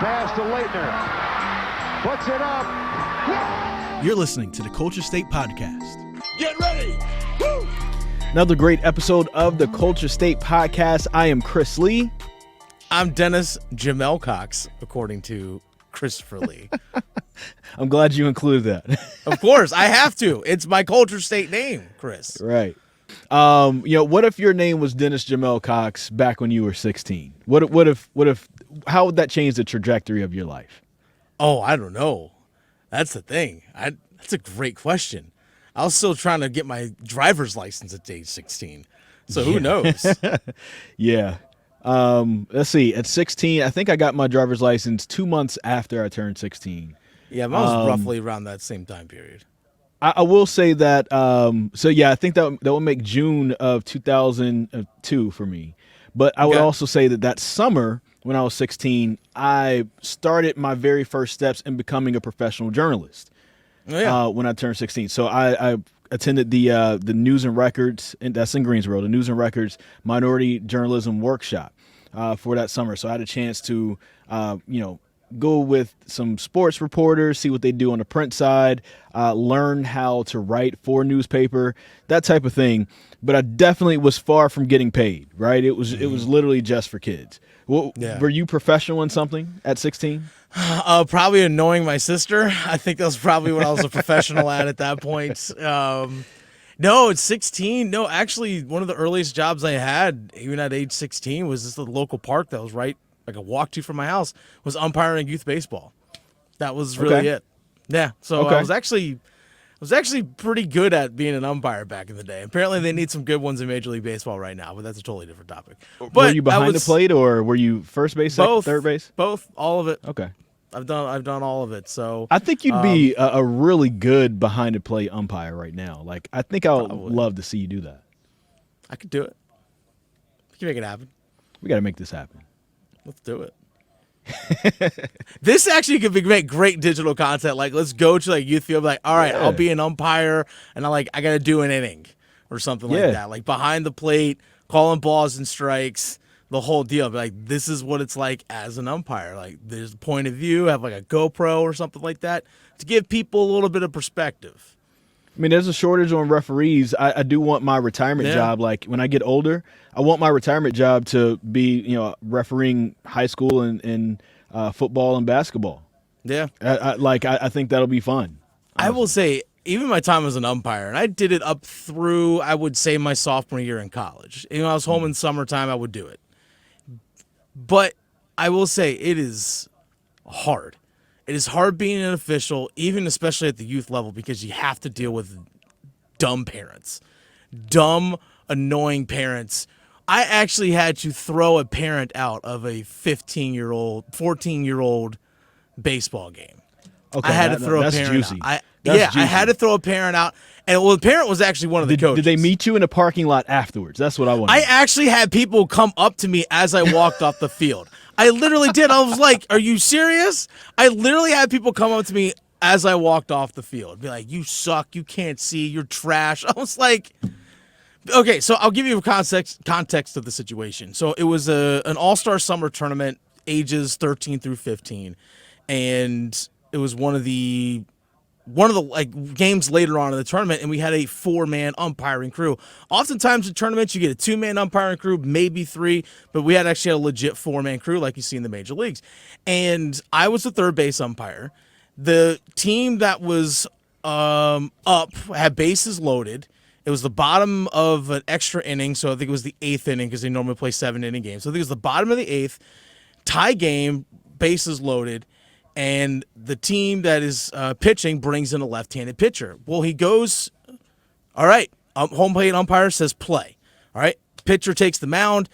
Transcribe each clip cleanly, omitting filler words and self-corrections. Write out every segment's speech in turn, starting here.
pass to Leitner. Puts it up. You're listening to the Culture State Podcast. Get ready. Woo! Another great episode of the Culture State Podcast. I am Chris Lee. I'm Dennis Jamel Cox, according to Christopher Lee. I'm glad you included that. Of course, I have to. It's my Culture State name, Chris. Right. What if your name was Dennis Jamel Cox back when you were 16? What if how would that change the trajectory of your life? Oh, I don't know. That's the thing. That's a great question. I was still trying to get my driver's license at age 16. So who knows? Yeah. Let's see. At 16, I think I got my driver's license 2 months after I turned 16. Yeah, mine was roughly around that same time period. I will say that, I think that will make June of 2002 for me. But I would also say that summer when I was 16, I started my very first steps in becoming a professional journalist when I turned 16. So I attended the News and Records, and that's in Greensboro, the News and Records Minority Journalism Workshop for that summer. So I had a chance to, go with some sports reporters, see what they do on the print side, learn how to write for a newspaper, that type of thing. But I definitely was far from getting paid, right? It was literally just for kids. Were you professional in something at 16? Probably annoying my sister. I think that was probably what I was a professional at that point. No, at 16. No, actually, one of the earliest jobs I had, even at age 16, was just the local park that was right, like a walk to from my house, was umpiring youth baseball. That was really it. Yeah, so I was actually pretty good at being an umpire back in the day. Apparently, they need some good ones in Major League Baseball right now, but that's a totally different topic. But were you behind the plate, or were you first base, both, third base? Both, all of it. Okay. I've done all of it. So I think you'd be a really good behind the plate umpire right now. Like, I think I would love to see you do that. I could do it. We can make it happen. We got to make this happen. Let's do it. This actually could make great digital content. Like, let's go to youth field. Like, all right, I'll be an umpire, and I got to do an inning or something like that. Like behind the plate, calling balls and strikes, the whole deal. Like, this is what it's like as an umpire. Like, there's a point of view, have a GoPro or something like that to give people a little bit of perspective. I mean, there's a shortage on referees. I do want my retirement job. Like, when I get older, I want my retirement job to be, refereeing high school and football and basketball. Yeah. I think that'll be fun. I will say, even my time as an umpire, and I did it up through, I would say, my sophomore year in college. I was home in summertime, I would do it. But I will say it is hard. It is hard being an official, even especially at the youth level, because you have to deal with dumb parents. Dumb, annoying parents. I actually had to throw a parent out of a 14-year-old baseball game. Okay, I had to throw a parent juicy. out. Juicy. I had to throw a parent out. And the parent was actually one of the coaches. Did they meet you in a parking lot afterwards? That's what I want. I actually had people come up to me as I walked off the field. I literally did. I was like, are you serious? I literally had people come up to me as I walked off the field. Be like, you suck. You can't see. You're trash. I was like, okay, so I'll give you a context of the situation. So it was an all-star summer tournament, ages 13 through 15. And it was one of the games later on in the tournament, and we had a 4-man umpiring crew. Oftentimes in tournaments, you get a 2-man umpiring crew, maybe 3, but we had a legit 4-man crew like you see in the major leagues. And I was the third base umpire. The team that was up had bases loaded. It was the bottom of an extra inning, so I think it was the 8th inning because they normally play 7-inning games. So I think it was the bottom of the 8th, tie game, bases loaded. And the team that is pitching brings in a left-handed pitcher. Well, he goes, all right, home plate umpire says play. All right, pitcher takes the mound,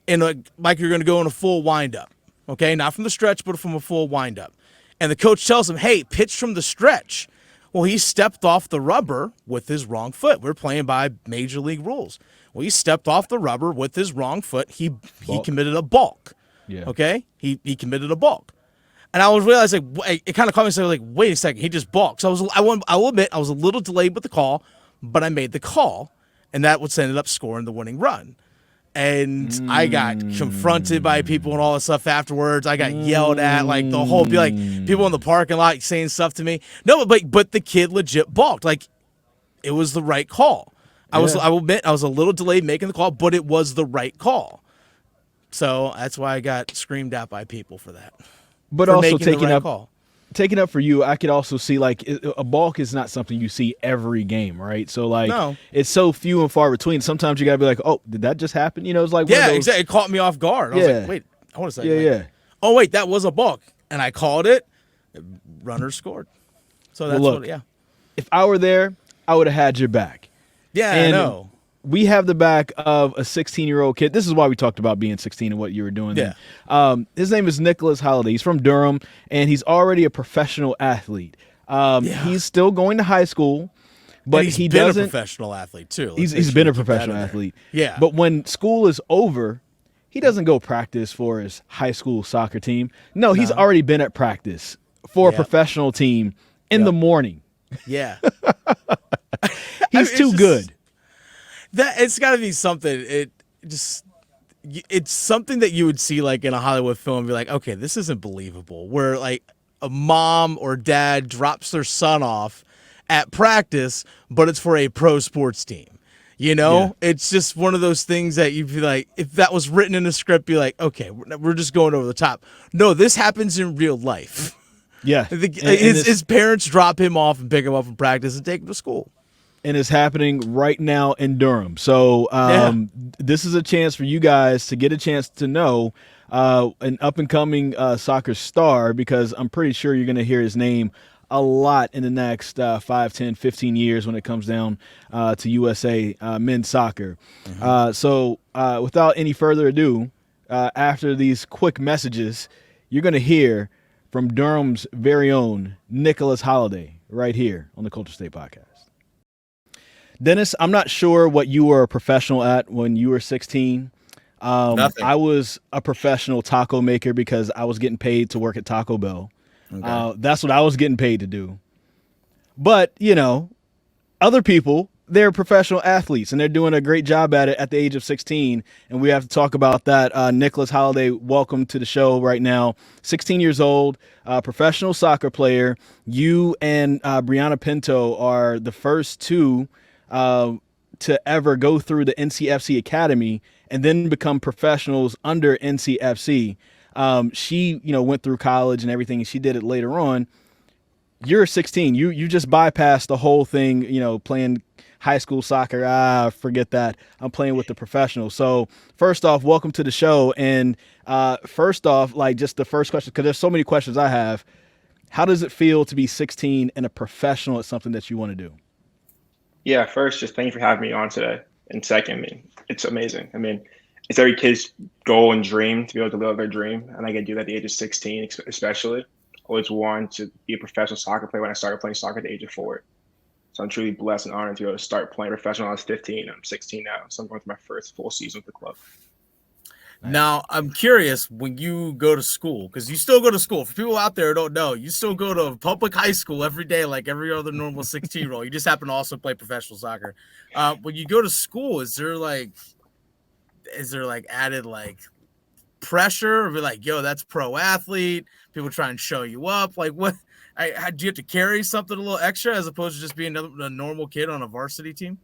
and like you're going to go in a full windup. Okay, not from the stretch, but from a full windup. And the coach tells him, hey, pitch from the stretch. Well, he stepped off the rubber with his wrong foot. We're playing by major league rules. Well, he stepped off the rubber with his wrong foot. He committed a balk. Yeah. Okay, he committed a balk. And I was realizing, it kind of caught me, so I was like, wait a second, he just balked. So I will admit, I was a little delayed with the call, but I made the call, and that ended up scoring the winning run. And I got confronted by people and all this stuff afterwards. I got yelled at, like the whole, be like people in the parking lot saying stuff to me. No, but the kid legit balked. Like it was the right call. I will admit I was a little delayed making the call, but it was the right call. So that's why I got screamed at by people for that. But for also taking up for you, I could also see like a balk is not something you see every game, right? So like it's so few and far between. Sometimes you gotta be like, oh, did that just happen? You know, it's like exactly. It caught me off guard. I was like, wait, I want to say, oh wait, that was a balk, and I called it. Runner scored. So that's If I were there, I would have had your back. Yeah, and I know. We have the back of a 16-year-old kid. This is why we talked about being 16 and what you were doing. Yeah. His name is Nicholas Holliday. He's from Durham, and he's already a professional athlete. He's still going to high school, but he's been a professional athlete too. He's been a professional athlete. Yeah. But when school is over, he doesn't go practice for his high school soccer team. No, he's already been at practice for a professional team in the morning. Yeah. He's too good. That it's got to be something. It's something that you would see like in a Hollywood film and be like, okay, this isn't believable. Where like a mom or dad drops their son off at practice, but it's for a pro sports team. You know, it's just one of those things that you'd be like, if that was written in a script, be like, okay, we're just going over the top. No, this happens in real life. Yeah. His parents drop him off and pick him up from practice and take him to school. And it's happening right now in Durham. So this is a chance for you guys to get a chance to know an up-and-coming soccer star, because I'm pretty sure you're going to hear his name a lot in the next 5, 10, 15 years when it comes down to USA men's soccer. So without any further ado, after these quick messages, you're going to hear from Durham's very own Nicholas Holliday right here on the Culture State Podcast. Dennis, I'm not sure what you were a professional at when you were 16. Nothing. I was a professional taco maker because I was getting paid to work at Taco Bell. Okay. That's what I was getting paid to do. But, you know, other people, they're professional athletes, and they're doing a great job at it at the age of 16. And we have to talk about that. Nicholas Holliday, welcome to the show right now. 16 years old, professional soccer player. You and Brianna Pinto are the first two to ever go through the NCFC Academy and then become professionals under NCFC. She, went through college and everything, and she did it later on. You're 16. You just bypassed the whole thing, playing high school soccer. Forget that. I'm playing with the professionals. So first off, welcome to the show. And first off, like just the first question, because there's so many questions I have. How does it feel to be 16 and a professional at something that you want to do? Yeah, first, just thank you for having me on today. And second, it's amazing. It's every kid's goal and dream to be able to live their dream. And I get to do that at the age of 16, especially. I always wanted to be a professional soccer player when I started playing soccer at the age of 4. So I'm truly blessed and honored to be able to start playing professional when I was 15. I'm 16 now, so I'm going through my first full season with the club. Now, I'm curious, when you go to school, because you still go to school. For people out there who don't know, you still go to public high school every day like every other normal 16-year-old. You just happen to also play professional soccer. When you go to school, is there added pressure? Or be like, yo, that's pro athlete. People try and show you up. Like, what? Do you have to carry something a little extra as opposed to just being a normal kid on a varsity team?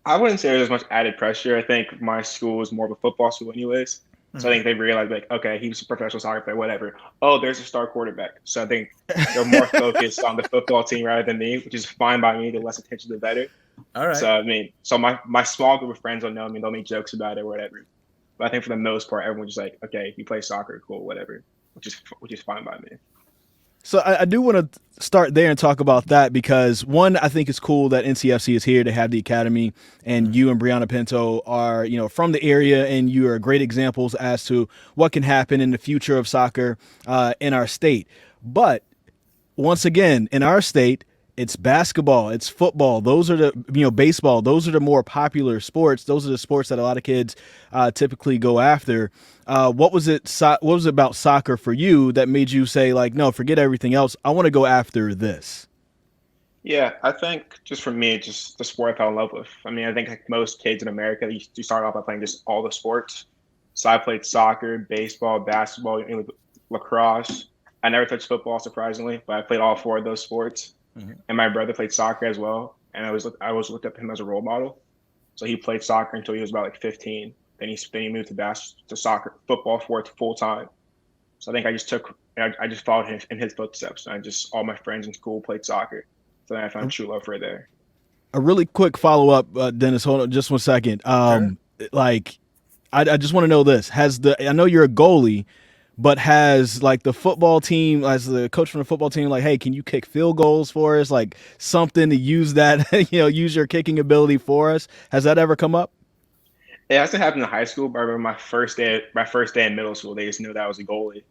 I wouldn't say there's as much added pressure. I think my school is more of a football school anyways. So I think they realized, okay, he's a professional soccer player, whatever. Oh, there's a star quarterback. So I think they're more focused on the football team rather than me, which is fine by me. The less attention, the better. All right. So my small group of friends will know me. They'll make jokes about it or whatever. But I think for the most part, everyone's just like, okay, you play soccer, cool, whatever, which is fine by me. So I do want to start there and talk about that because, one, I think it's cool that NCFC is here to have the academy, and you and Brianna Pinto are, from the area, and you are great examples as to what can happen in the future of soccer in our state. But once again, in our state, it's basketball, it's football. Those are the, baseball. Those are the more popular sports. Those are the sports that a lot of kids typically go after. What was it about soccer for you that made you say, no, forget everything else. I want to go after this? Yeah, I think just for me, just the sport I fell in love with. I mean, I think like most kids in America, you start off by playing just all the sports. So I played soccer, baseball, basketball, lacrosse. I never touched football, surprisingly, but I played all four of those sports. Mm-hmm. And my brother played soccer as well, and I was looked up to him as a role model. So he played soccer until he was about like 15. Then he moved to soccer, football for it full time. So I think I just followed him in his footsteps. And all my friends in school played soccer. So then I found true love for it there. A really quick follow up, Dennis. Hold on, just 1 second. Like, I just want to know this: I know you're a goalie, but has like the football team, as the coach from the football team, like, hey, can you kick field goals for us? Like something to use that, use your kicking ability for us. Has that ever come up? It hasn't happened in high school, but I remember my first day in middle school, they just knew that I was a goalie.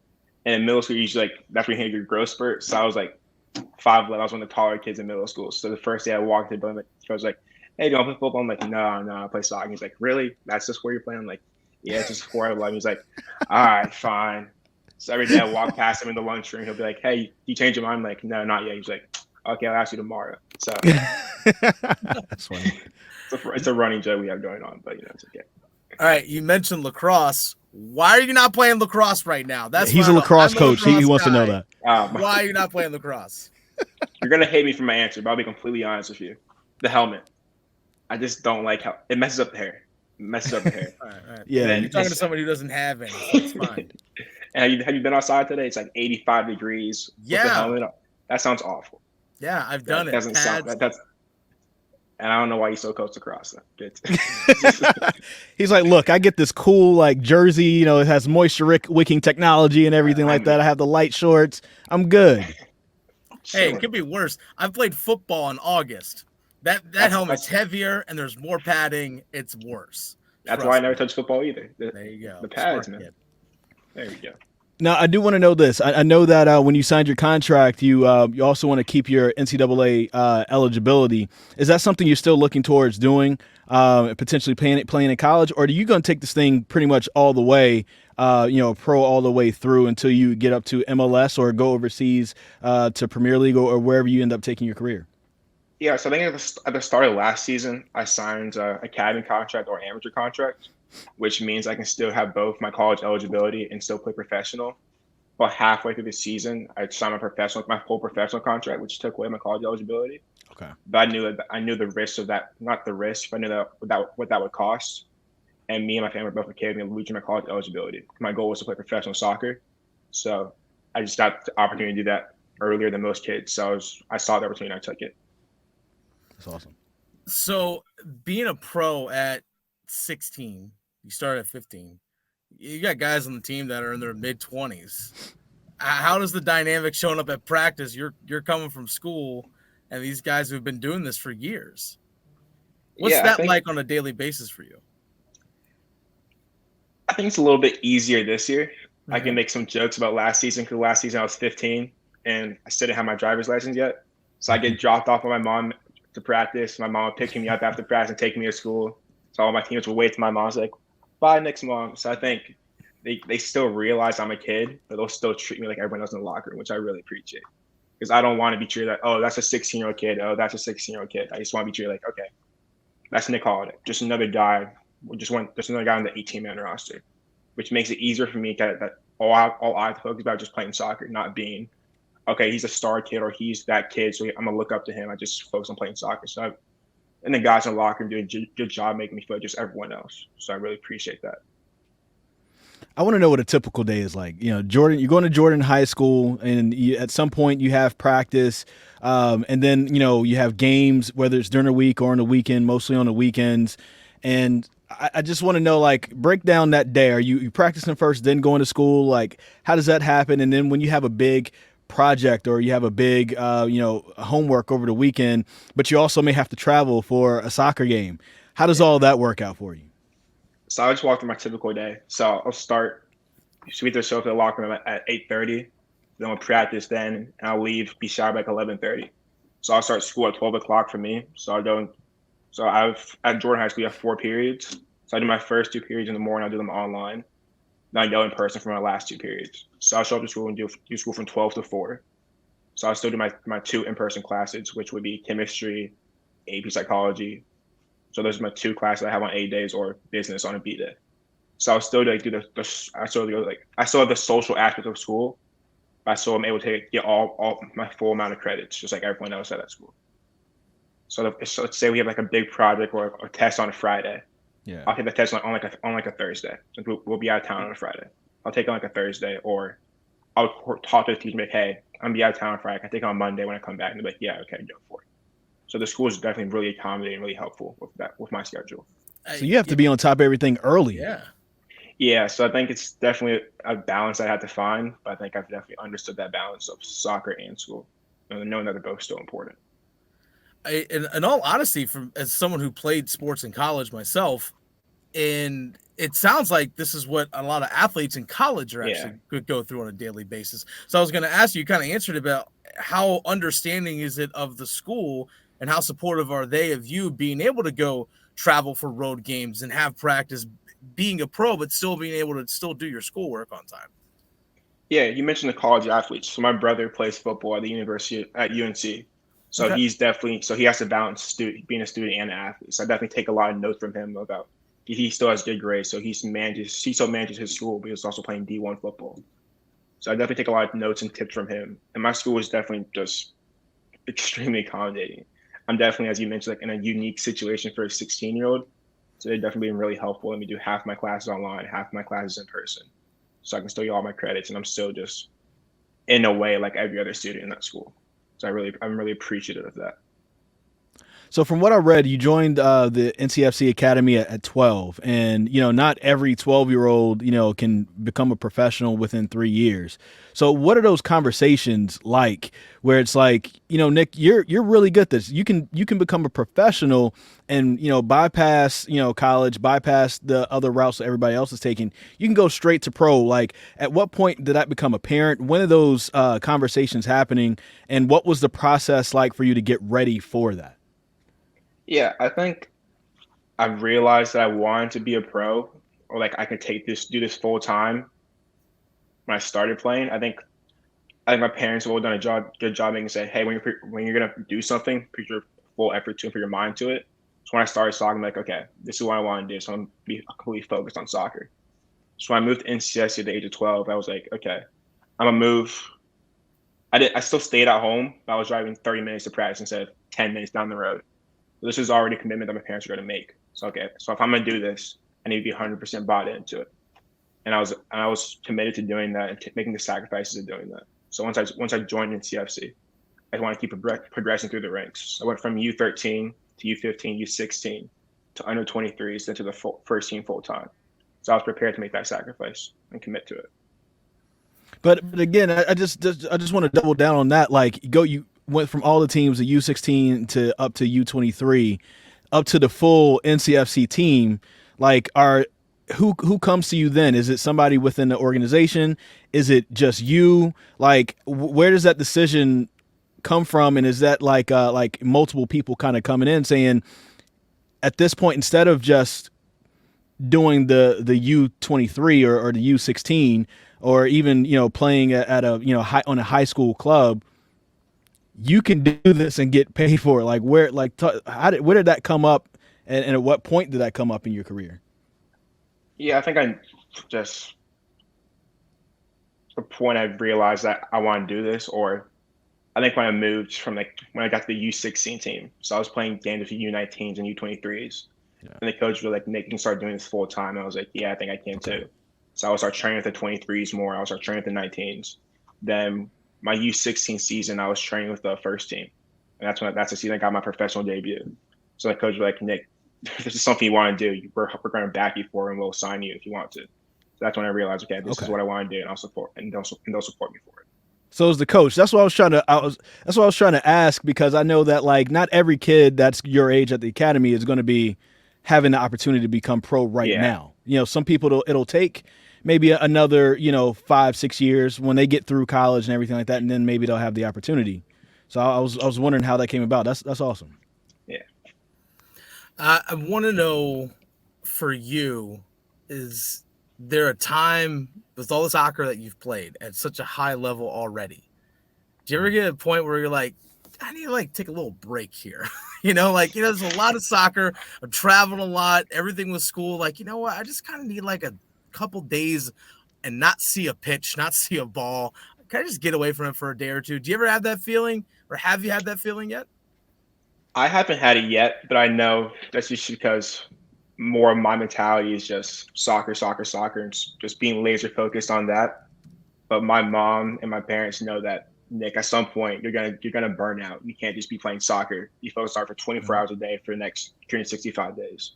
And in middle school, usually like that's when you hit your growth spurt. So I was like 5'11". I was one of the taller kids in middle school. So the first day I walked in, the I was like, "Hey, do you want to play football?" I'm like, "No, I play soccer." He's like, "Really? That's just where you're playing?" I'm like, "Yeah, it's just 4'11". He's like, "All right, fine." So every day I walk past him in the lunchroom, he'll be like, "Hey, you changed your mind?" I'm like, "No, not yet." He's like, "Okay, I'll ask you tomorrow." So That's funny. it's a running joke we have going on, but it's okay. All right, you mentioned lacrosse. Why are you not playing lacrosse right now? He's a lacrosse coach. He wants to know that. Why are you not playing lacrosse? You're gonna hate me for my answer, but I'll be completely honest with you. The helmet. I just don't like how it messes up the hair. All right. Yeah, you're talking to somebody who doesn't have any. So it's fine. And have you been outside today? It's like 85 degrees. Yeah. With the helmet on. That sounds awful. Yeah, I've done it. Doesn't sound that's. And I don't know why he's so close to cross that. He's like, look, I get this cool like jersey, it has moisture wicking technology and everything like that. I have the light shorts. I'm good. Hey, it could be worse. I've played football in August. That helmet's heavier and there's more padding. It's worse. That's why I never touched football either. There you go. The pads, Smart man. kid. There you go. Now, I do want to know this. I know that when you signed your contract, you also want to keep your NCAA eligibility. Is that something you're still looking towards doing, potentially playing in college, or are you going to take this thing pretty much all the way, pro all the way through until you get up to MLS or go overseas to Premier League or wherever you end up taking your career? Yeah, so I think at the start of last season, I signed an academy contract or amateur contract, which means I can still have both my college eligibility and still play professional. But halfway through the season, I signed my full professional contract, which took away my college eligibility. Okay. But I knew the risk of that, not the risk, but I knew what that would cost. And me and my family were both okay with me losing my college eligibility. My goal was to play professional soccer. So I just got the opportunity to do that earlier than most kids. So I saw the opportunity and I took it. That's awesome. So being a pro at 16, you started at 15. You got guys on the team that are in their mid-20s. How does the dynamic showing up at practice? You're coming from school, and these guys who've been doing this for years. What's that like on a daily basis for you? I think it's a little bit easier this year. Mm-hmm. I can make some jokes about last season because last season I was 15, and I still didn't have my driver's license yet. So I get dropped off by my mom to practice. My mom would pick me up after practice and take me to school. So all my teammates would wait till my mom's like, "Bye, next mom." So I think they still realize I'm a kid, but they'll still treat me like everyone else in the locker room, which I really appreciate. Because I don't want to be treated like, "Oh, that's a 16-year-old kid. Oh, that's a 16-year-old kid." I just want to be treated like, "Okay, that's Nick Holliday. Just another guy. Just another guy on the 18-man roster," which makes it easier for me that all I have to focus about just playing soccer, not being, okay, he's a star kid or he's that kid, so I'm gonna look up to him. I just focus on playing soccer. So and the guys in the locker room doing a good job making me feel like just everyone else. So I really appreciate that. I want to know what a typical day is like. Jordan, you're going to Jordan High School, and at some point you have practice, and then you have games, whether it's during the week or on the weekend, mostly on the weekends. And I just want to know, like, break down that day. Are you practicing first, then going to school? Like, how does that happen? And then when you have a big project or you have a big homework over the weekend, but you also may have to travel for a soccer game, how does all that work out for you? So I just walk through my typical day. So I'll start sweep the show for the locker room at 8:30. Then we'll practice then, and I'll leave, be sharp by 11:30. So I'll start school at 12 o'clock for me. So at Jordan High School, you have 4 periods. So I do my first 2 periods in the morning. I'll do them online. Then I go in person for my last 2 periods. So I'll show up to school and do school from 12 to 4. So I'll still do my 2 in-person classes, which would be chemistry, AP psychology. So those are my 2 classes I have on A days, or business on a B day. So I'll still like do I still have the social aspect of school, but I still am able to get all my full amount of credits, just like everyone else at that school. So let's say we have like a big project or a test on a Friday. Yeah. I'll take the test on like a Thursday. Since we'll be out of town on a Friday. I'll take it on like a Thursday, or I'll talk to the teacher, like, hey, I'm gonna be out of town on Friday. I can take it on Monday when I come back, and they're like, yeah, okay, go for it. So the school is definitely really accommodating, really helpful with my schedule. So you have to be on top of everything early. Yeah. Yeah, so I think it's definitely a balance I had to find, but I think I've definitely understood that balance of soccer and school, knowing that they're both still important. In all honesty, as someone who played sports in college myself, and it sounds like this is what a lot of athletes in college are actually could go through on a daily basis. So I was going to ask you, kind of answered about how understanding is it of the school and how supportive are they of you being able to go travel for road games and have practice, being a pro, but still being able to still do your schoolwork on time. Yeah, you mentioned the college athletes. So my brother plays football at the university at UNC. So he has to balance being a student and an athlete. So I definitely take a lot of notes from him about he still has good grades. So he still manages his school, but he's also playing D1 football. So I definitely take a lot of notes and tips from him. And my school is definitely just extremely accommodating. I'm definitely, as you mentioned, like in a unique situation for a 16-year-old. So they're definitely been really helpful. Let me do half my classes online, half my classes in person. So I can still get all my credits, and I'm still just in a way like every other student in that school. So I'm really appreciative of that. So from what I read, you joined the NCFC Academy at 12, and not every 12-year-old can become a professional within 3 years. So what are those conversations like, where it's like, Nick, you're really good at this. You can become a professional and bypass college, bypass the other routes that everybody else is taking. You can go straight to pro. Like, at what point did that become apparent? When are those conversations happening, and what was the process like for you to get ready for that? Yeah, I think I realized that I wanted to be a pro, or like I could do this full time when I started playing. I think my parents have all done good job making say, hey, when you're gonna do something, put your full effort to it, put your mind to it. So when I started soccer, I'm like, okay, this is what I want to do. So I'm gonna be completely focused on soccer. So when I moved to NCFC at the age of 12, I was like, okay, I'm gonna move. I still stayed at home, but I was driving 30 minutes to practice instead of 10 minutes down the road. This is already a commitment that my parents are going to make. So, okay, so if I'm going to do this, I need to be 100% bought into it. And I was committed to doing that and making the sacrifices of doing that. So once I joined in CFC, I want to keep progressing through the ranks. I went from U13 to U15, U16 to under 23s, then to the first team full time. So I was prepared to make that sacrifice and commit to it. But again, I just want to double down on that. Like, you went from all the teams, the U16 to up to U23, up to the full NCFC team. Like, who comes to you then? Is it somebody within the organization? Is it just you? Like, where does that decision come from? And is that like multiple people kind of coming in saying, at this point, instead of just doing the U23 or the U16, or even playing at a on a high school club, you can do this and get paid for it? Like, where did that come up, and at what point did that come up in your career? Yeah, I think the point I realized that I want to do this, or I think when I moved from when I got to the U16 team. So I was playing games with U19s and U23s. Yeah. And the coach was like, Nick, you can start doing this full time. And I was like, yeah, I think I can too. So I would start training with the 23s more. I would start training with the 19s. Then my U16 season, I was training with the first team. And that's the season I got my professional debut. So the coach was like, Nick, if this is something you want to do, we're going to back you for it, and we'll sign you if you want to. So that's when I realized, okay, this is what I want to do, and they'll support me for it. So as the coach, that's what I was trying to ask, because I know that like not every kid that's your age at the academy is going to be having the opportunity to become pro now. Some people it'll take maybe another 5-6 years when they get through college and everything like that, and then maybe they'll have the opportunity. So I was wondering how that came about. That's awesome. Yeah. I want to know, for you, is there a time with all the soccer that you've played at such a high level already, Do you ever get a point where you're like, I need to like take a little break here? There's a lot of soccer. I'm traveling a lot. Everything with school. Like, you know what? I just kind of need like a couple days and not see a pitch, not see a ball. Can I just get away from it for a day or two? Do you ever have that feeling, or have you had that feeling yet? I haven't had it yet, but I know that's just because more of my mentality is just soccer, soccer, soccer, and just being laser focused on that. But my mom and my parents know that, Nick, at some point you're gonna burn out. You can't just be playing soccer. You focus on it for 24 hours a day for the next 365 days.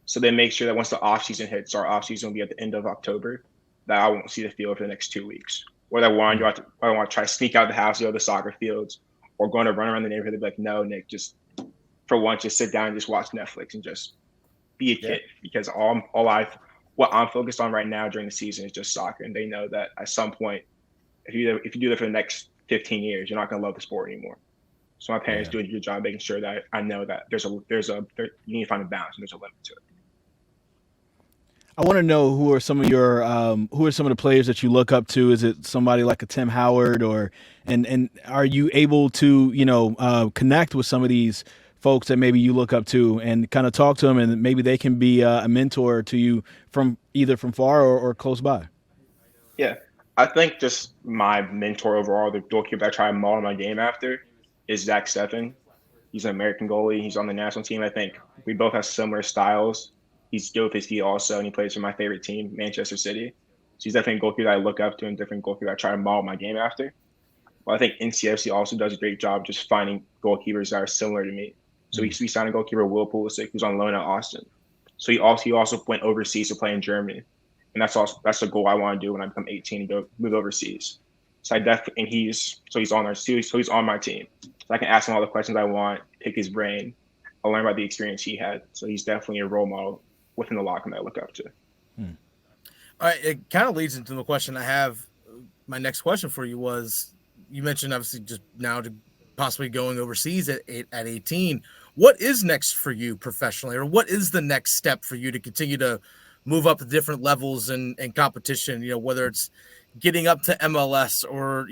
So they make sure that once the off season hits, our off season will be at the end of October, that I won't see the field for the next 2 weeks. Whether I want to try to sneak out the house, go to the soccer fields, or going to run around the neighborhood, they'd be like, no, Nick, just for once, just sit down and just watch Netflix and just be a kid. Because what I'm focused on right now during the season is just soccer, and they know that at some point, if you do that for the next 15 years, you're not going to love the sport anymore. So my parents do a good job making sure that I know that you need to find a balance and there's a limit to it. I want to know who are some of the players that you look up to? Is it somebody like a Tim Howard, and are you able to connect with some of these folks that maybe you look up to and kind of talk to them, and maybe they can be a mentor to you from either from far or close by? Yeah, I think just my mentor overall, the goalkeeper I try to model my game after, is Zach Steffen. He's an American goalie. He's on the national team. I think we both have similar styles. He's good with his feet also, and he plays for my favorite team, Manchester City. So he's definitely a goalkeeper that I look up to and different goalkeeper I try to model my game after. But I think NCFC also does a great job just finding goalkeepers that are similar to me. So we signed a goalkeeper, Will Pulisic, who's on loan at Austin. So he also went overseas to play in Germany. And that's the goal I want to do when I become 18 and move overseas. So he's on my team. So I can ask him all the questions I want, pick his brain. I'll learn about the experience he had. So he's definitely a role model within the locker room that I look up to. All right, it kind of leads into the question I have. My next question for you was, you mentioned obviously just now to possibly going overseas at 18. What is next for you professionally, or what is the next step for you to continue to move up to different levels and competition? Whether it's getting up to MLS or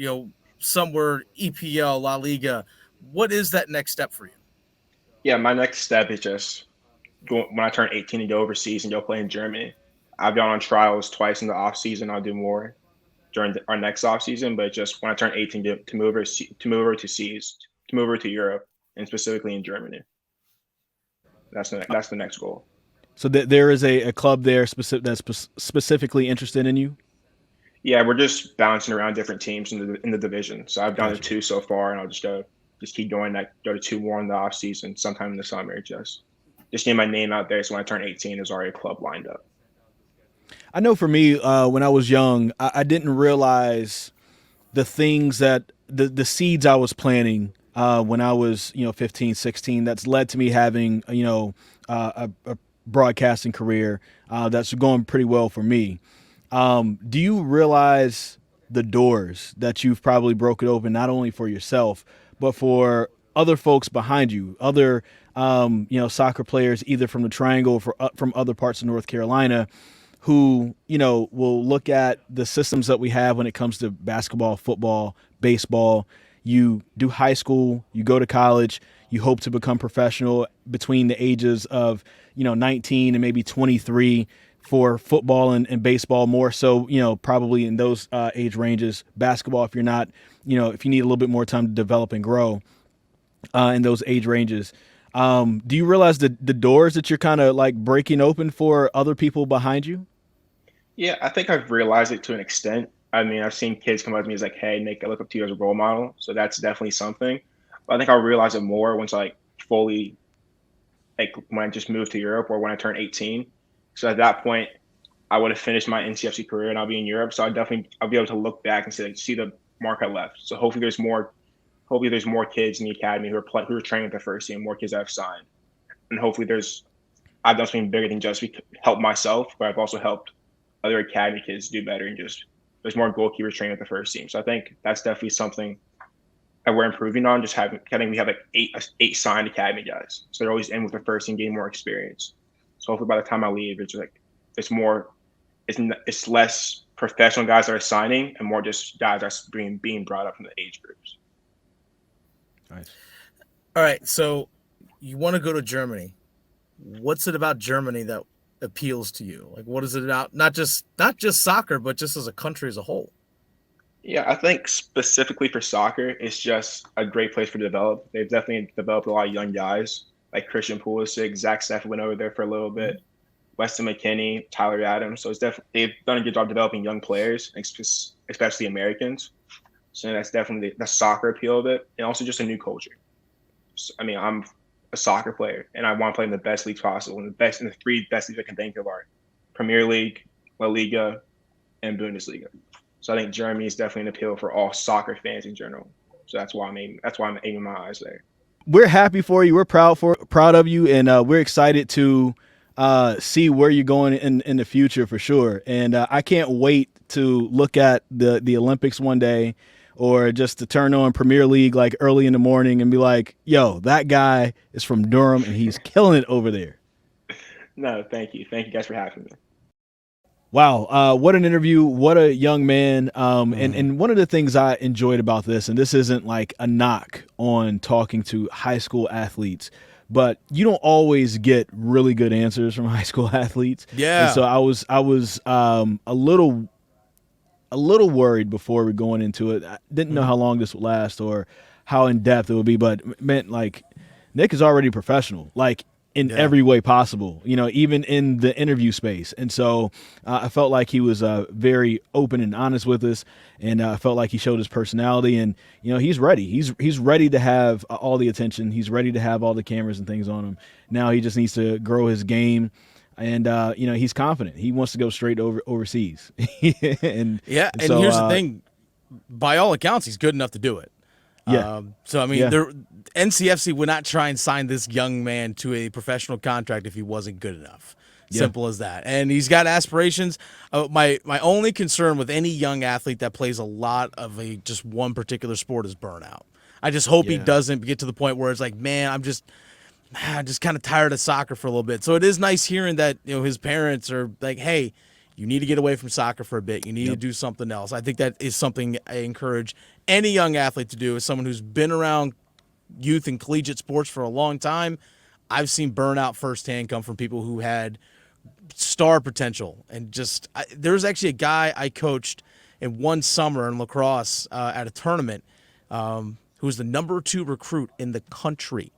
somewhere EPL, La Liga. What is that next step for you? Yeah, my next step is just when I turn 18 and go overseas and go play in Germany. I've gone on trials twice in the off season. I'll do more during our next off season, but just when I turn 18 to move over to Europe, and specifically in Germany. That's the next goal. So there is a club there that's specifically interested in you? Yeah, we're just bouncing around different teams in the division. So I've gone to 2 so far, and I'll just keep going. Go to 2 more in the off season, sometime in the summer. Just get my name out there. So when I turn 18, there's already a club lined up. I know for me, when I was young, I didn't realize the things that the seeds I was planting when I was 15, 16. That's led to me having a broadcasting career that's going pretty well for me. Do you realize the doors that you've probably broken open, not only for yourself, but for other folks behind you, other soccer players, either from the Triangle or from other parts of North Carolina, who will look at the systems that we have when it comes to basketball, football, baseball. You do high school, you go to college, you hope to become professional between the ages of 19 and maybe 23 for football and baseball, more so probably in those age ranges. Basketball, if you're not, if you need a little bit more time to develop and grow in those age ranges. Do you realize the doors that you're kind of like breaking open for other people behind you? Yeah, I think I've realized it to an extent. I mean, I've seen kids come up to me as like, hey, Nick, I look up to you as a role model. So that's definitely something. But I think I'll realize it more once I fully, when I just moved to Europe or when I turn 18. So at that point, I would have finished my NCFC career and I'll be in Europe. So I'll be able to look back and see the mark I left. So hopefully there's more kids in the academy who are training with the first team, more kids that have signed. And hopefully I've done something bigger than just help myself, but I've also helped other academy kids do better, and just there's more goalkeepers training with the first team. So I think that's definitely something that we're improving on. I think we have like eight signed academy guys. So they're always in with the first team, getting more experience. So hopefully by the time I leave, it's less professional guys that are signing and more just guys that's being brought up from the age groups. Nice. All right, so you want to go to Germany. What's it about Germany that appeals to you? Like, what is it about? Not just soccer, but just as a country as a whole. Yeah, I think specifically for soccer, it's just a great place for develop. They've definitely developed a lot of young guys, like Christian Pulisic, Zach Steffen went over there for a little bit, Weston McKennie, Tyler Adams. So it's definitely they've done a good job developing young players, especially Americans. So that's definitely the soccer appeal of it, and also just a new culture. So, I mean, I'm a soccer player, and I want to play in the best leagues possible, and the three best leagues I can think of are Premier League, La Liga, and Bundesliga. So I think Germany is definitely an appeal for all soccer fans in general. So that's why I'm aiming my eyes there. We're happy for you. We're proud of you, and we're excited to see where you're going in the future for sure. And I can't wait to look at the Olympics one day, or just to turn on Premier League like early in the morning and be like, "Yo, that guy is from Durham and he's killing it over there." No, thank you guys for having me. Wow, what an interview, what a young man. And one of the things I enjoyed about this, and this isn't like a knock on talking to high school athletes, but you don't always get really good answers from high school athletes. Yeah. And so I was a little worried before we going into it. I didn't know how long this would last or how in depth it would be, but it meant like Nick is already professional. Like, in every way possible, even in the interview space. And so I felt like he was very open and honest with us, and I felt like he showed his personality, and, he's ready. He's ready to have all the attention. He's ready to have all the cameras and things on him. Now he just needs to grow his game, and, he's confident. He wants to go straight overseas. and here's the thing. By all accounts, he's good enough to do it. Yeah. So, I mean, NCFC would not try and sign this young man to a professional contract if he wasn't good enough. Simple as that. And he's got aspirations. My only concern with any young athlete that plays a lot of just one particular sport is burnout. I just hope he doesn't get to the point where it's like, man, I'm just kind of tired of soccer for a little bit. So it is nice hearing that his parents are like, hey, you need to get away from soccer for a bit. You need to do something else. I think that is something I encourage any young athlete to do. As someone who's been around youth and collegiate sports for a long time, I've seen burnout firsthand come from people who had star potential. And there was actually a guy I coached in one summer in lacrosse at a tournament who was the number 2 recruit in the country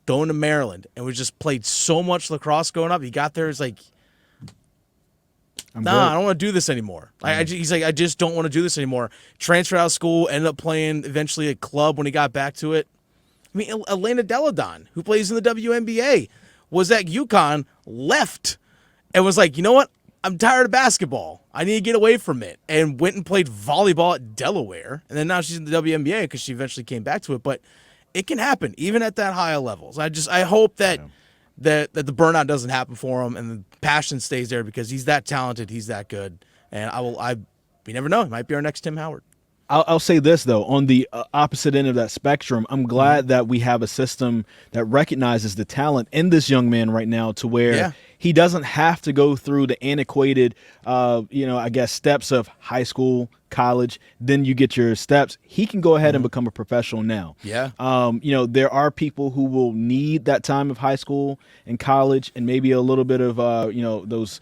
going to Maryland, and we just played so much lacrosse going up. He got there, it's like, I don't want to do this anymore. He's like, I just don't want to do this anymore. Transferred out of school, ended up playing eventually a club when he got back to it. I mean, Elena Deladon, who plays in the WNBA, was at UConn, left, and was like, you know what? I'm tired of basketball. I need to get away from it, and went and played volleyball at Delaware. And then now she's in the WNBA because she eventually came back to it. But it can happen, even at that high levels. I hope that that the burnout doesn't happen for him, and the passion stays there, because he's that talented, he's that good, and we never know, he might be our next Tim Howard. I'll say this, though, on the opposite end of that spectrum, I'm glad that we have a system that recognizes the talent in this young man right now, to where he doesn't have to go through the antiquated, steps of high school, college, then you get your steps. He can go ahead and become a professional now. Yeah. There are people who will need that time of high school and college, and maybe a little bit of, those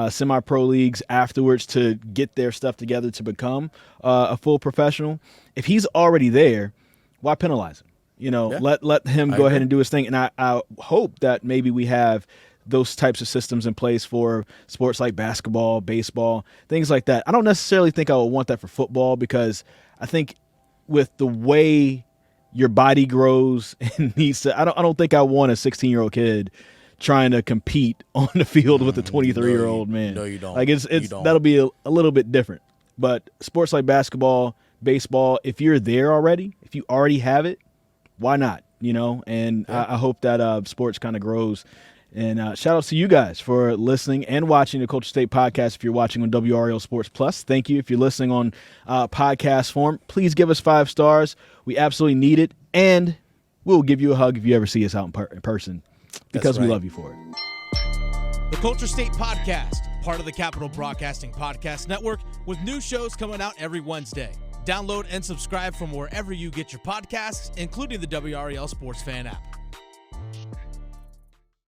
semi-pro leagues afterwards to get their stuff together to become a full professional. If he's already there, why penalize him? Let him go ahead and do his thing. And I hope that maybe we have those types of systems in place for sports like basketball, baseball, things like that. I don't necessarily think I would want that for football, because I think with the way your body grows and needs to, I don't think I want a 16-year-old kid trying to compete on the field with a 23-year-old man. No, you don't. Like it's that'll be a little bit different. But sports like basketball, baseball, if you're there already, if you already have it, why not? And I hope that sports kind of grows. And shout out to you guys for listening and watching the Culture State podcast. If you're watching on WRL Sports Plus, thank you. If you're listening on podcast form, please give us 5 stars. We absolutely need it. And we'll give you a hug if you ever see us out in person, because we love you for it. The Culture State Podcast, part of the Capital Broadcasting Podcast Network, with new shows coming out every Wednesday. Download and subscribe from wherever you get your podcasts, including the WREL Sports Fan app.